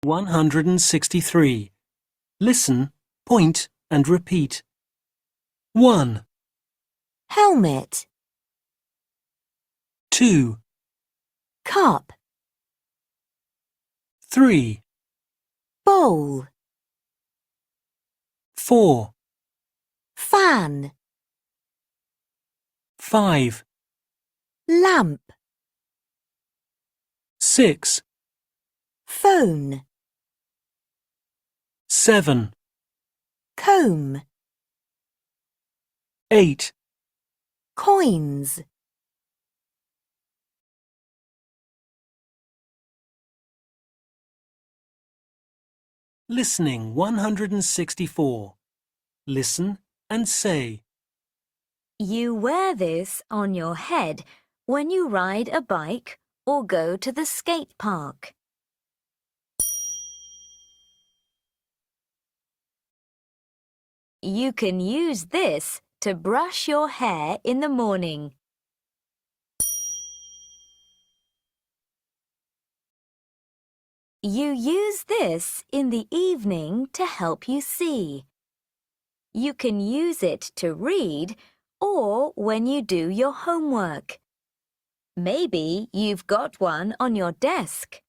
163. Listen, point and repeat. 1, helmet, 2, cup, 3, bowl, 4, fan, 5, lamp, 6, phone, 7, comb, 8, coins, Listening 164. Listen and say. You wear this on your head when you ride a bike or go to the skate park. You can use this to brush your hair in the morning. You use this in the evening to help you see. You can use it to read or when you do your homework. Maybe you've got one on your desk.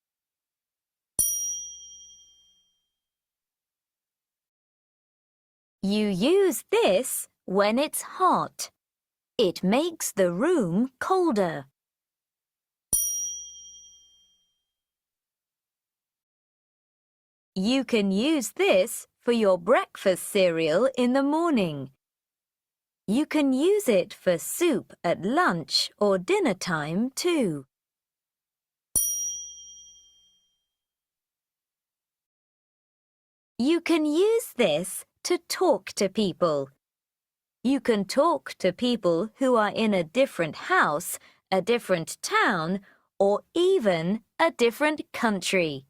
You use this when it's hot. It makes the room colder. You can use this for your breakfast cereal in the morning. You can use it for soup at lunch or dinner time too. You can use this to talk to people. You can talk to people who are in a different house, a different town, or even a different country.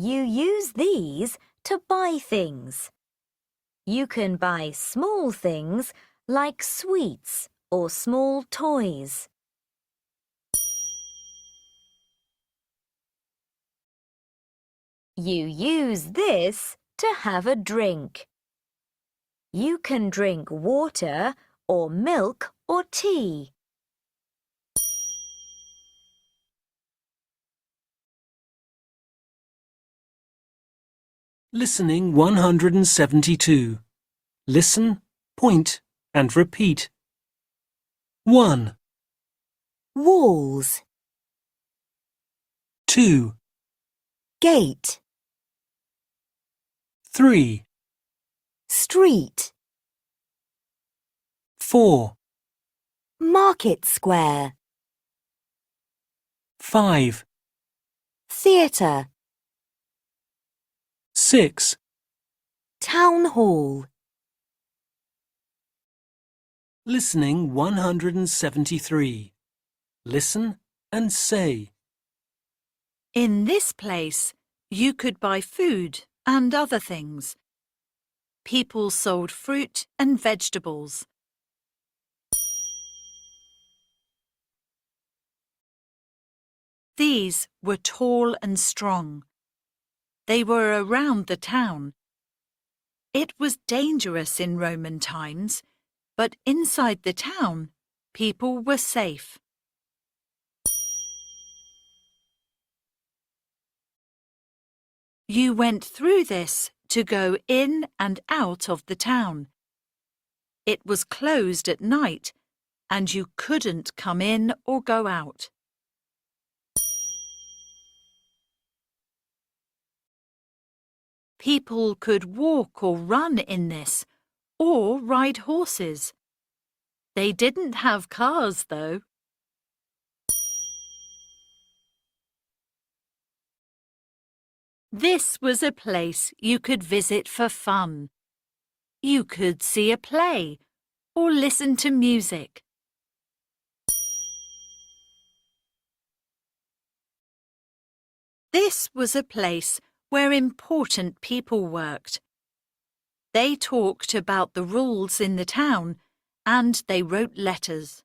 You use these to buy things. You can buy small things like sweets or small toys. You use this to have a drink. You can drink water or milk or tea. Listening 172. Listen, point and repeat. 1, walls, 2, gate, 3, street, 4, market square, 5, theatre, 6, town hall. Listening 173. Listen and say. In this place, you could buy food and other things. People sold fruit and vegetables. These were tall and strong. They were around the town. It was dangerous in Roman times, but inside the town, people were safe. You went through this to go in and out of the town. It was closed at night, and you couldn't come in or go out. People could walk or run in this, or ride horses. They didn't have cars, though. This was a place you could visit for fun. You could see a play or listen to music. This was a place where important people worked. They talked about the rules in the town and they wrote letters.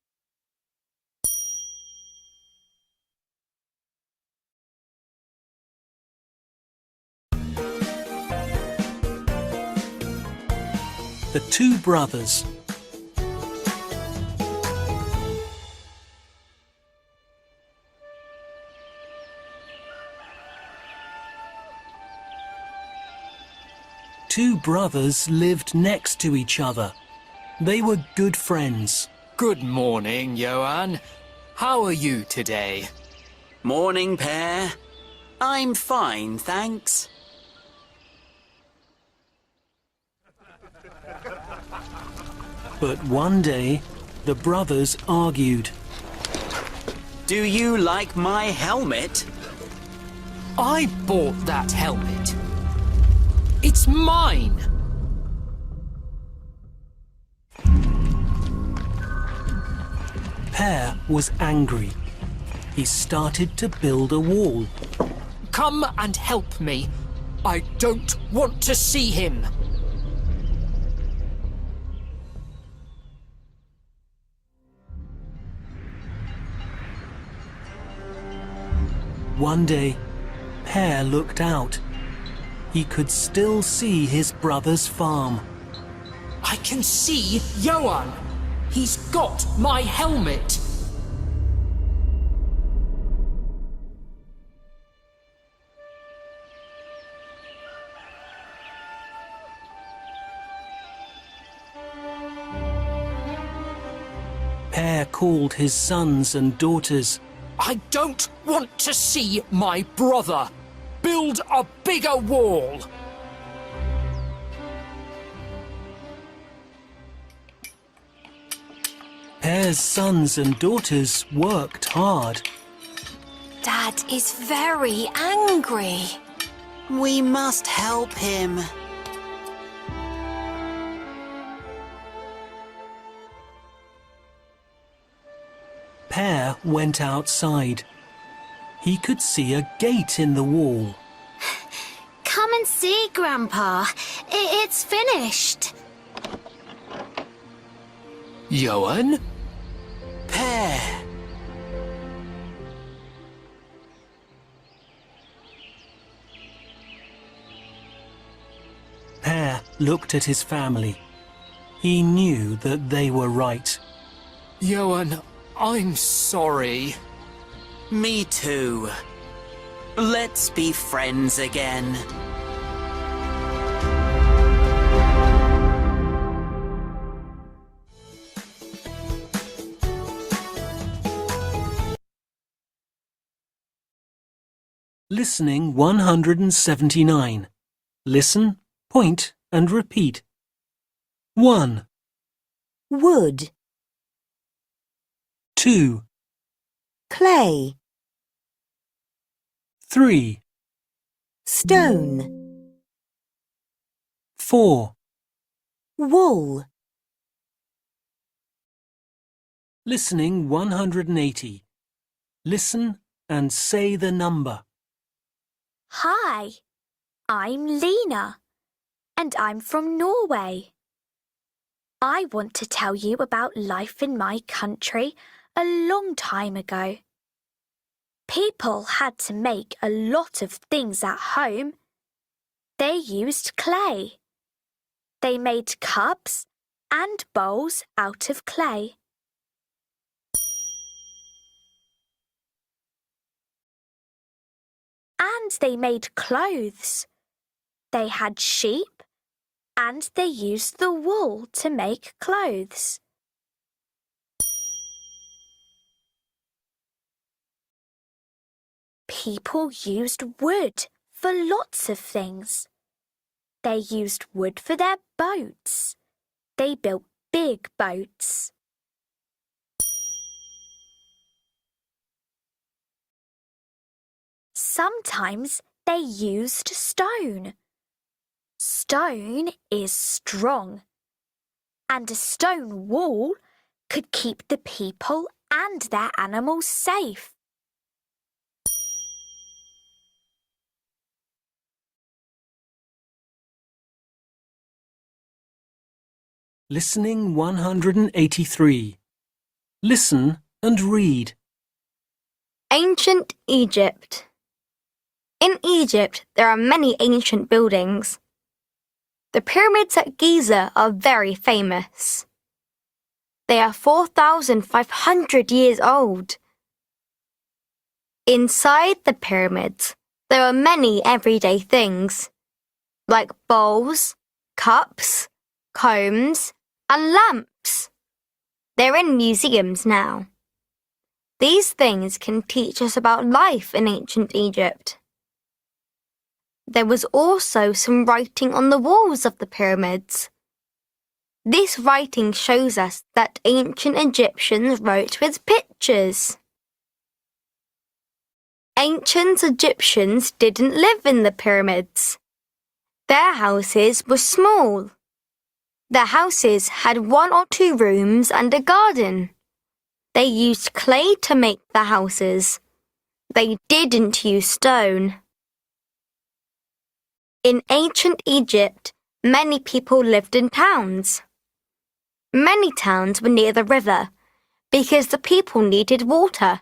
The two brothers. Two brothers lived next to each other. They were good friends. Good morning, Johan. How are you today? Morning, Per. I'm fine, thanks. But one day, the brothers argued. Do you like my helmet? I bought that helmet. It's mine. Per was angry. He started to build a wall. Come and help me. I don't want to see him. One day, Per looked out. He could still see his brother's farm. I can see Johan. He's got my helmet. Per called his sons and daughters. I don't want to see my brother. Build a bigger wall. Per's sons and daughters worked hard. Dad is very angry. We must help him. Per went outside. He could see a gate in the wall. Come and see, Grandpa. It's finished. Johan? Per. Per looked at his family. He knew that they were right. Johan, I'm sorry. Me too. Let's be friends again. Listening 179. Listen, point and repeat. 1, Wood, 2, clay, 3, stone, 4. wool. Listening 180. Listen and say the number. Hi, I'm Lena, and I'm from Norway. I want to tell you about life in my country a long time ago. People had to make a lot of things at home. They used clay. They made cups and bowls out of clay. And they made clothes. They had sheep, and they used the wool to make clothes. People used wood for lots of things. They used wood for their boats. They built big boats. Sometimes they used stone. Stone is strong, and a stone wall could keep the people and their animals safe. Listening 183. Listen and read. Ancient Egypt. In Egypt, there are many ancient buildings. The pyramids at Giza are very famous. They are 4,500 years old. Inside the pyramids, there are many everyday things, like bowls, cups, combs, and lamps. They're in museums now. These things can teach us about life in ancient Egypt. There was also some writing on the walls of the pyramids. This writing shows us that ancient Egyptians wrote with pictures. Ancient Egyptians didn't live in the pyramids. Their houses were small. Their houses had 1 or 2 rooms and a garden. They used clay to make the houses. They didn't use stone. In ancient Egypt, many people lived in towns. Many towns were near the river because the people needed water.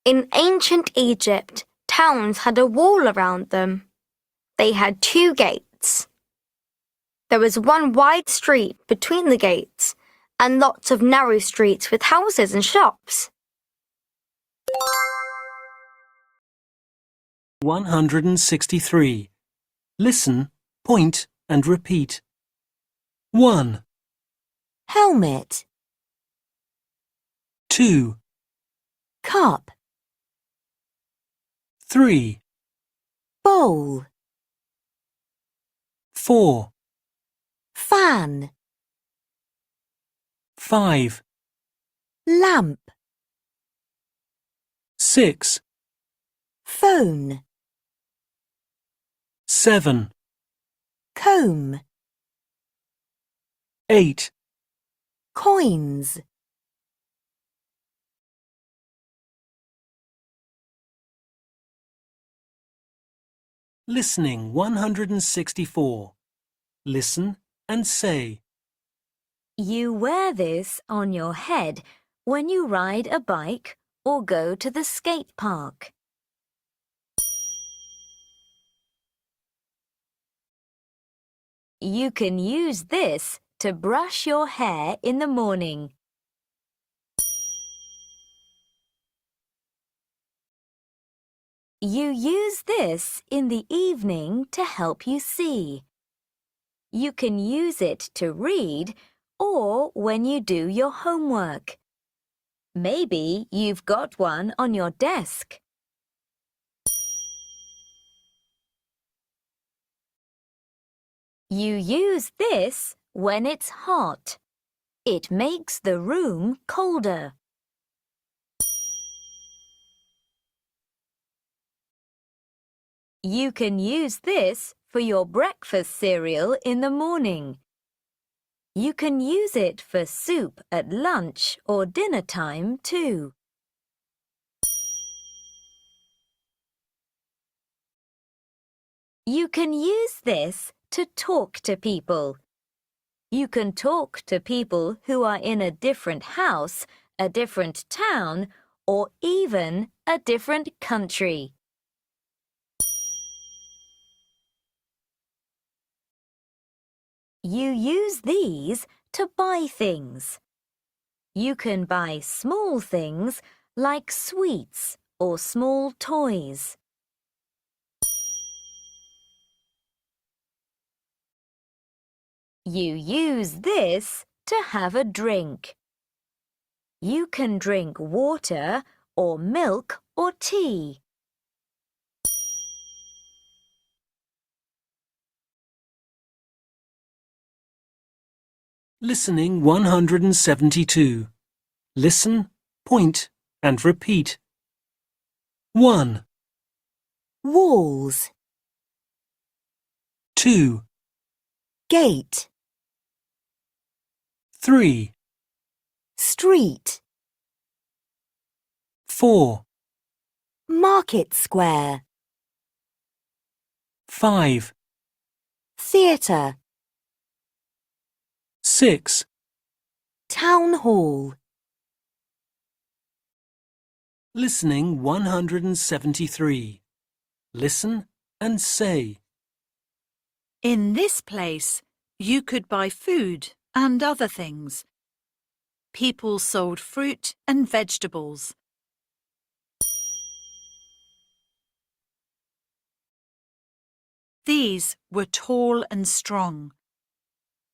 In ancient Egypt, towns had a wall around them. They had 2 gates. There was one wide street between the gates and lots of narrow streets with houses and shops. 163. Listen, point and repeat. 1, helmet, 2, cup, 3, bowl, 4, fan, 5, lamp, 6, phone, 7, comb, 8, coins. Listening 164. Listen and say. You wear this on your head when you ride a bike or go to the skate park. You can use this to brush your hair in the morning. You use this in the evening to help you see. You can use it to read or when you do your homework. Maybe you've got one on your desk. You use this when it's hot. It makes the room colder. You can use this for your breakfast cereal in the morning. You can use it for soup at lunch or dinner time too. You can use this to talk to people. You can talk to people who are in a different house, a different town, or even a different country. You use these to buy things. You can buy small things like sweets or small toys. You use this to have a drink. You can drink water or milk or tea. Listening 172. Listen, point and repeat. 1, Walls, 2, gate, 3, street, 4, market square, 5, theatre, 6, town hall. Listening 173. Listen and say. In this place, you could buy food and other things. People sold fruit and vegetables. These were tall and strong.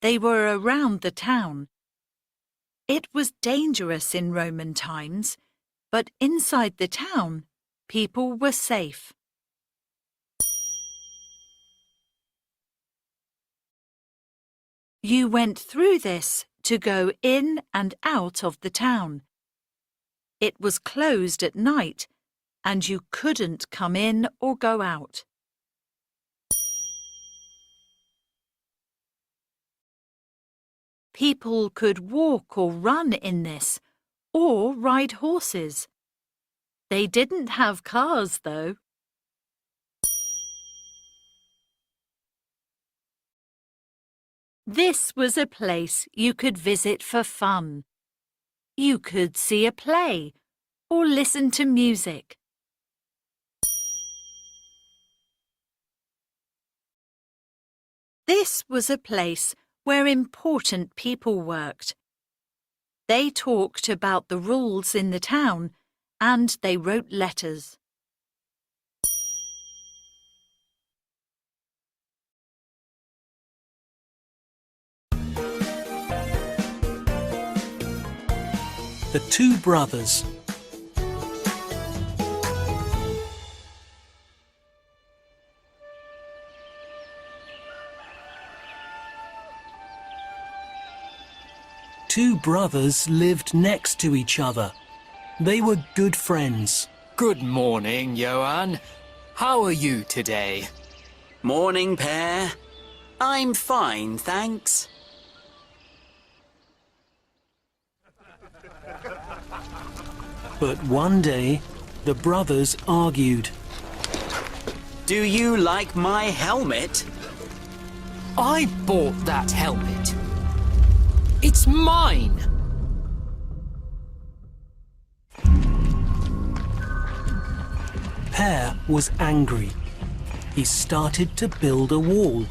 They were around the town. It was dangerous in Roman times, but inside the town, people were safe. You went through this to go in and out of the town. It was closed at night, and you couldn't come in or go out. People could walk or run in this, or ride horses. They didn't have cars, though. This was a place you could visit for fun. You could see a play or listen to music. This was a place where important people worked. They talked about the rules in the town and they wrote letters. The two brothers. Two brothers lived next to each other. They were good friends. Good morning, Johan. How are you today? Morning, Per. I'm fine, thanks. But one day, the brothers argued. Do you like my helmet? I bought that helmet. It's mine. Per was angry. He started to build a wall.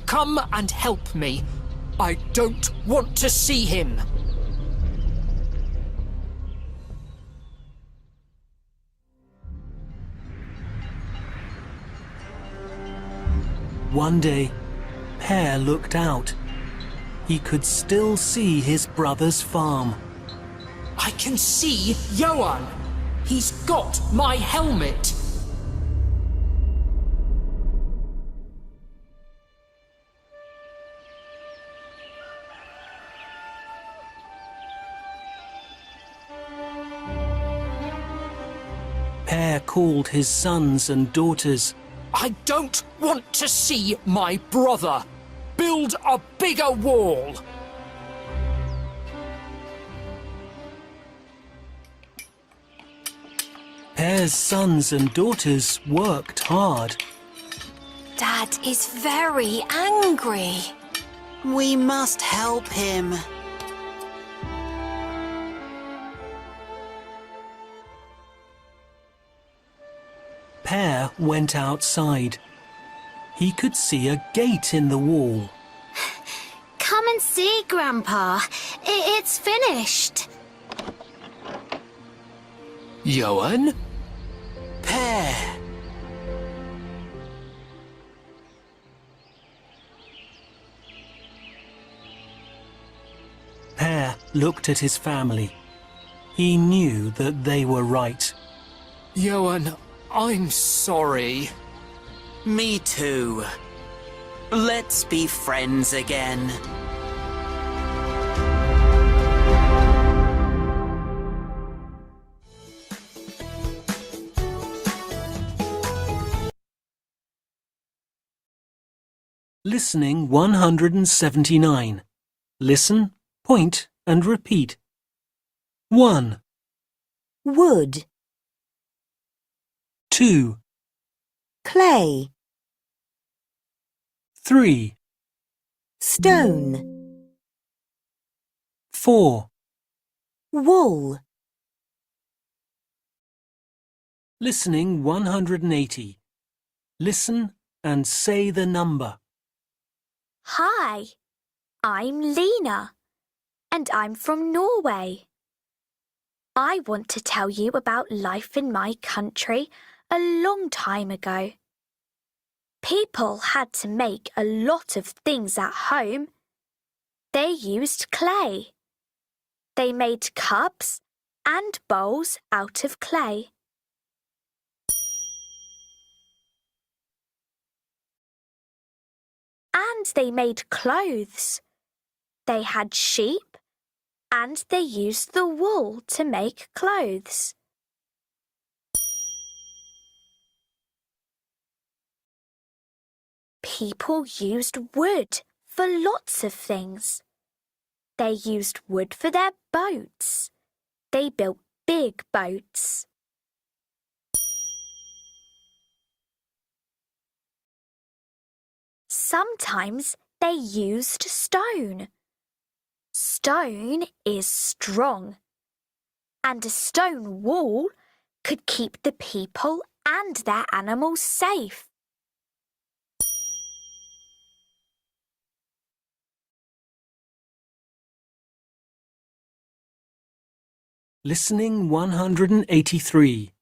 Come and help me. I don't want to see him. One day, Per looked out. He could still see his brother's farm. I can see Johan. He's got my helmet. Per called his sons and daughters. I don't want to see my brother. Build a bigger wall. Per's sons and daughters worked hard. Dad is very angry. We must help him. Per went outside. He could see a gate in the wall. Come and see, Grandpa. It's finished. Johan? Per. Per looked at his family. He knew that they were right. Johan, I'm sorry. Me too. Let's be friends again. Listening 179. Listen, point and repeat. 1, Wood, 2, clay, 3, stone, 4. wool, Listening 180. Listen and say the number. Hi, I'm Lena, and I'm from Norway. I want to tell you about life in my country a long time ago. People had to make a lot of things at home. They used clay. They made cups and bowls out of clay. And they made clothes. They had sheep, and they used the wool to make clothes. People used wood for lots of things. They used wood for their boats. They built big boats. Sometimes they used stone. Stone is strong, and a stone wall could keep the people and their animals safe. Listening 183.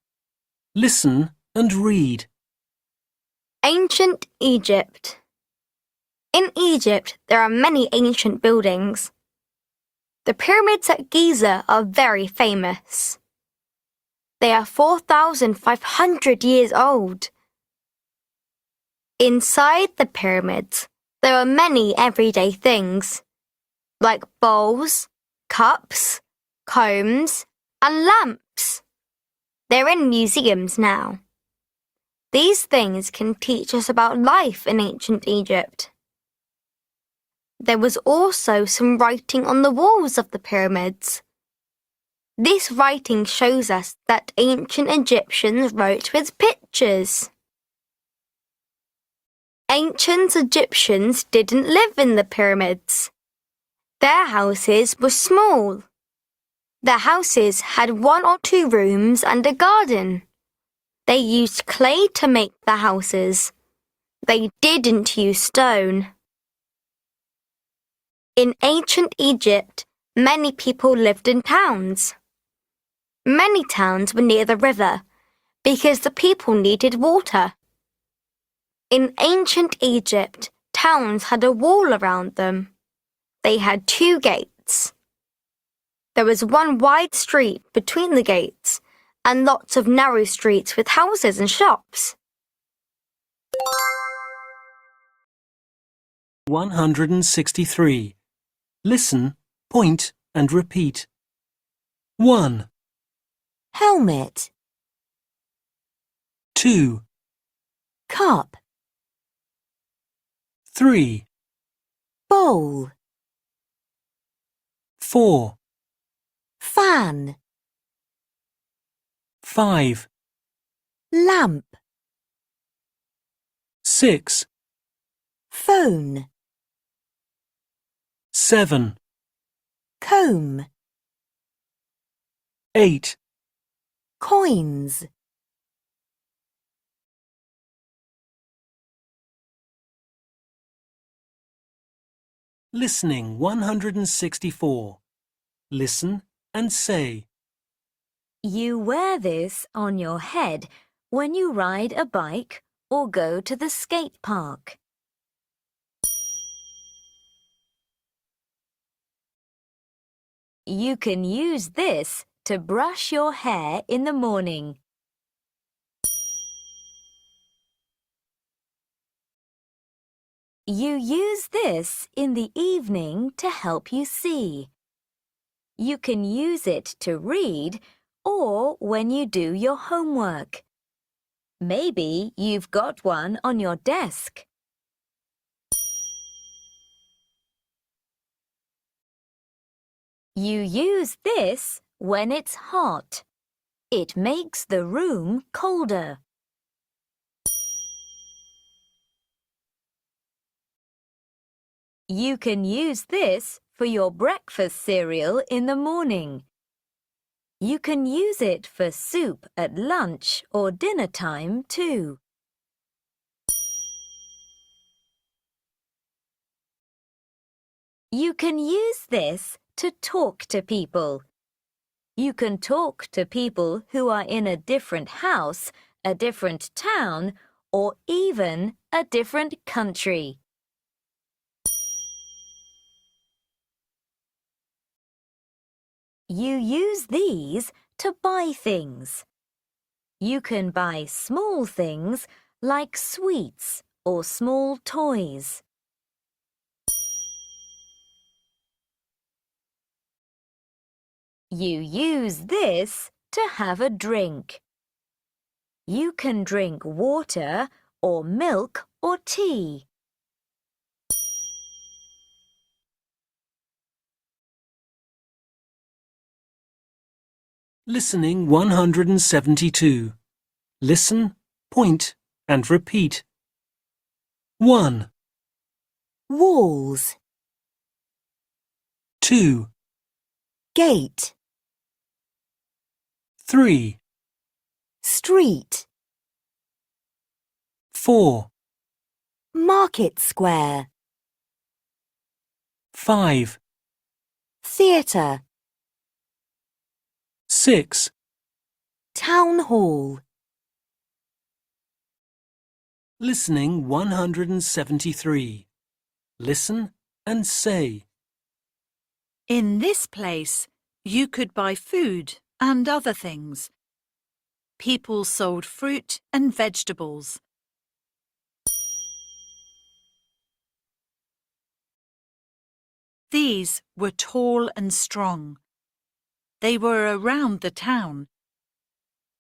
Listen and read. Ancient Egypt. In Egypt, there are many ancient buildings. The pyramids at Giza are very famous. They are 4,500 years old. Inside the pyramids, there are many everyday things, like bowls, cups, combs, and lamps. They're in museums now. These things can teach us about life in ancient Egypt. There was also some writing on the walls of the pyramids. This writing shows us that ancient Egyptians wrote with pictures. Ancient Egyptians didn't live in the pyramids. Their houses were small. Their houses had 1 or 2 rooms and a garden. They used clay to make the houses. They didn't use stone. In ancient Egypt, many people lived in towns. Many towns were near the river because the people needed water. In ancient Egypt, towns had a wall around them. They had 2 gates. There was one wide street between the gates and lots of narrow streets with houses and shops. 163. Listen, point and repeat. 1, helmet, 2, cup, 3, bowl, 4, fan, 5, lamp, 6, phone, 7, comb, 8, coins. Listening 164. Listen and say. You wear this on your head when you ride a bike or go to the skate park. You can use this to brush your hair in the morning. You use this in the evening to help you see. You can use it to read or when you do your homework. Maybe you've got one on your desk. You use this when it's hot. It makes the room colder. You can use this for your breakfast cereal in the morning. You can use it for soup at lunch or dinner time too. You can use this to talk to people. You can talk to people who are in a different house, a different town, or even a different country. You use these to buy things. You can buy small things like sweets or small toys. You use this to have a drink. You can drink water or milk or tea. Listening 172. Listen, point, and repeat. 1, walls, 2, gate, 3, street, 4, market square, 5, theatre, 6, town hall. Listening 173. Listen and say. In this place, you could buy food and other things. People sold fruit and vegetables. These were tall and strong. They were around the town.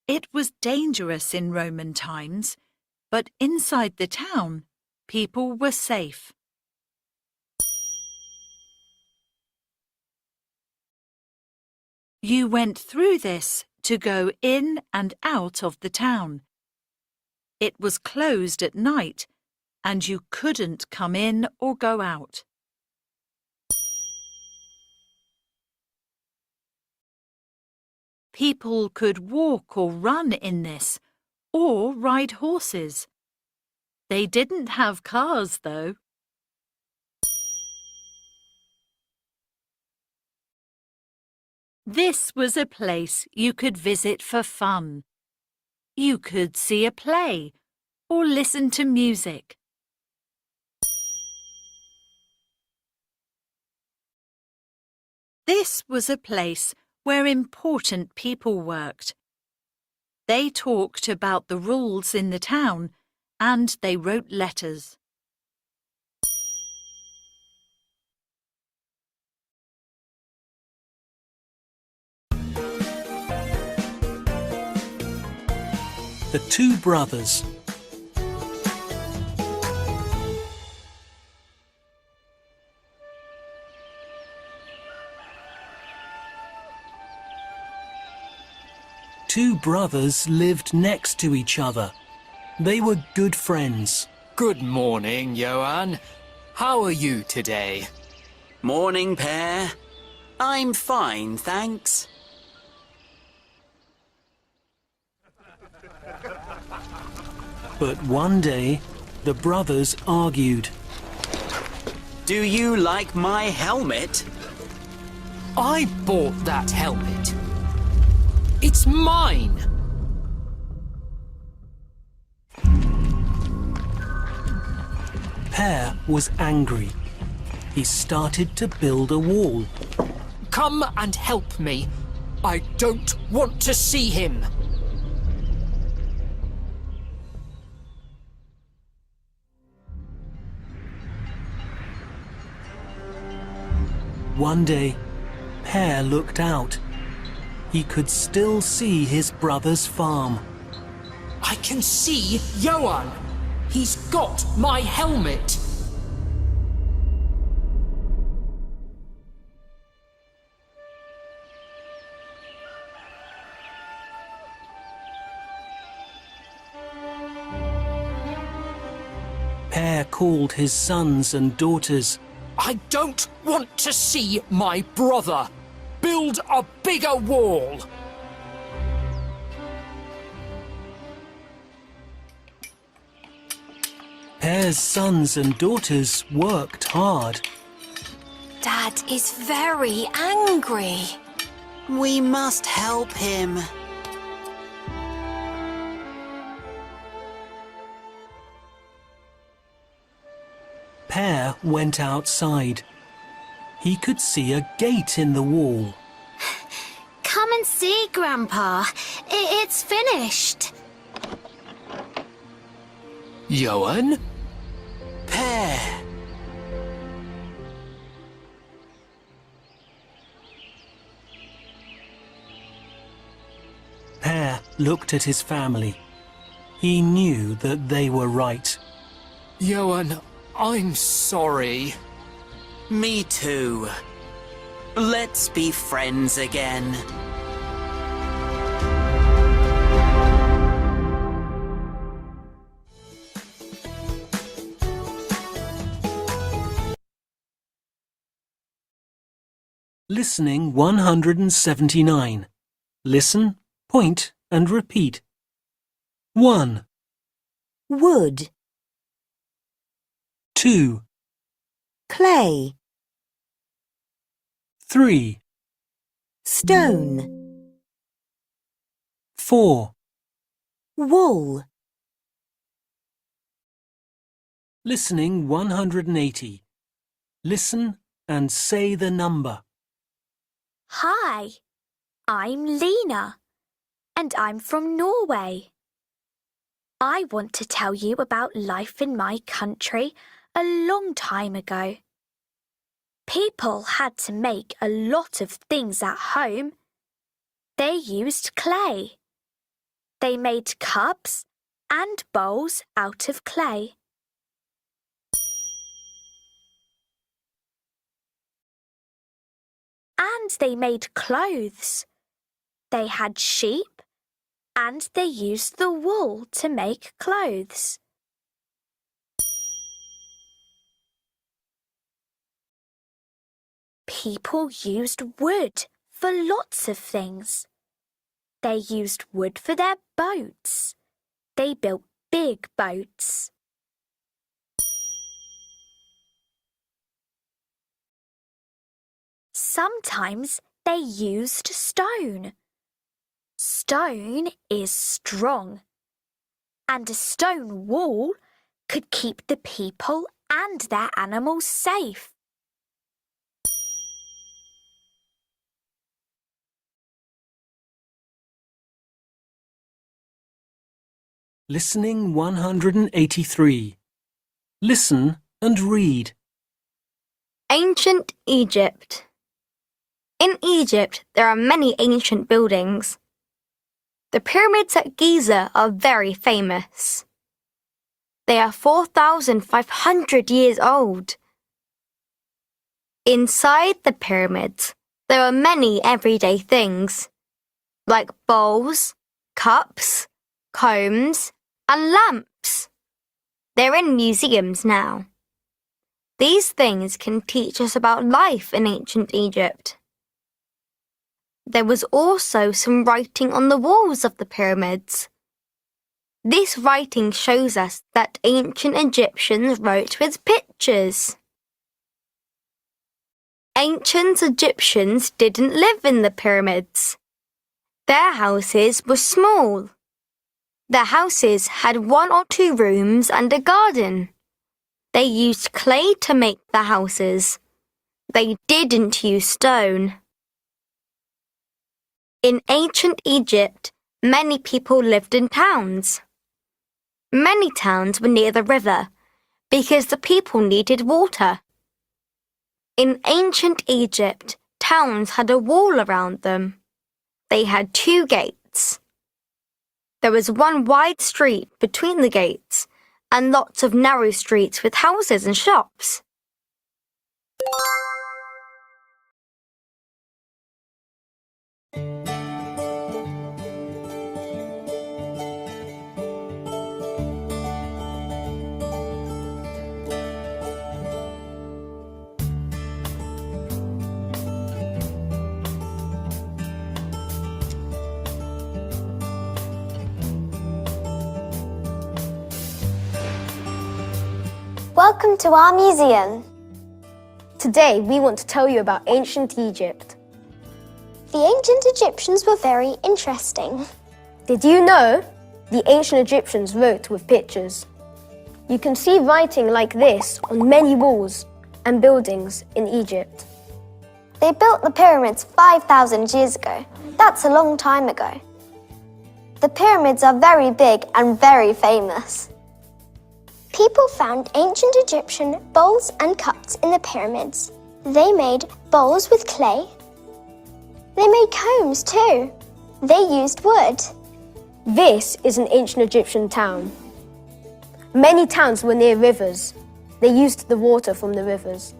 It was dangerous in Roman times, but inside the town, people were safe. You went through this to go in and out of the town. It was closed at night, and you couldn't come in or go out. People could walk or run in this, or ride horses. They didn't have cars, though. This was a place you could visit for fun. You could see a play or listen to music. This was a place where important people worked. They talked about the rules in the town and they wrote letters. The two brothers. Two brothers lived next to each other. They were good friends. Good morning, Johan. How are you today? Morning, Per. I'm fine, thanks. But one day, the brothers argued. Do you like my helmet? I bought that helmet. It's mine. Per was angry. He started to build a wall. Come and help me. I don't want to see him. One day, Per looked out. He could still see his brother's farm. I can see Johan. He's got my helmet. Per called his sons and daughters. I don't want to see my brother. Build a bigger wall. Per's sons and daughters worked hard. Dad is very angry. We must help him. Pear went outside. He could see a gate in the wall. Come and see, Grandpa. It's finished. Johan? Pear. Pear looked at his family. He knew that they were right. Johan, I'm sorry. Me too. Let's be friends again. Listening 179. Listen, point and repeat. 1, Wood. 2, Clay. 3, Stone. 4. Wool. Listening 180. Listen and say the number. Hi, I'm Lena, and I'm from Norway. I want to tell you about life in my country a long time ago. People had to make a lot of things at home. They used clay. They made cups and bowls out of clay. And they made clothes. They had sheep, and they used the wool to make clothes. People used wood for lots of things. They used wood for their boats. They built big boats. Sometimes they used stone. Stone is strong, and a stone wall could keep the people and their animals safe. Listening 183. Listen and read. Ancient Egypt. In Egypt, there are many ancient buildings. The pyramids at Giza are very famous. They are 4,500 years old. Inside the pyramids, there are many everyday things, like bowls, cups, combs, and lamps. They're in museums now. These things can teach us about life in ancient Egypt. There was also some writing on the walls of the pyramids. This writing shows us that ancient Egyptians wrote with pictures. Ancient Egyptians didn't live in the pyramids. Their houses were small. Their houses had 1 or 2 rooms and a garden. They used clay to make the houses. They didn't use stone. In ancient Egypt, many people lived in towns. Many towns were near the river because the people needed water. In ancient Egypt, towns had a wall around them. They had 2 gates. There was one wide street between the gates and lots of narrow streets with houses and shops. Welcome to our museum. Today, we want to tell you about ancient Egypt. The ancient Egyptians were very interesting. Did you know the ancient Egyptians wrote with pictures? You can see writing like this on many walls and buildings in Egypt. They built the pyramids 5,000 years ago. That's a long time ago. The pyramids are very big and very famous. People found ancient Egyptian bowls and cups in the pyramids. They made bowls with clay. They made combs too. They used wood. This is an ancient Egyptian town. Many towns were near rivers. They used the water from the rivers.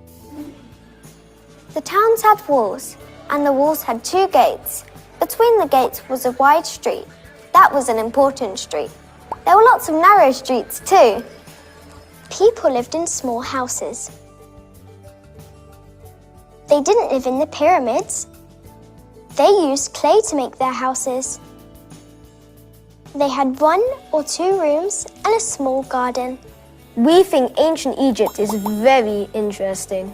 The towns had walls, and the walls had 2 gates. Between the gates was a wide street. That was an important street. There were lots of narrow streets too. People lived in small houses. They didn't live in the pyramids. They used clay to make their houses. They had 1 or 2 rooms and a small garden. We think ancient Egypt is very interesting.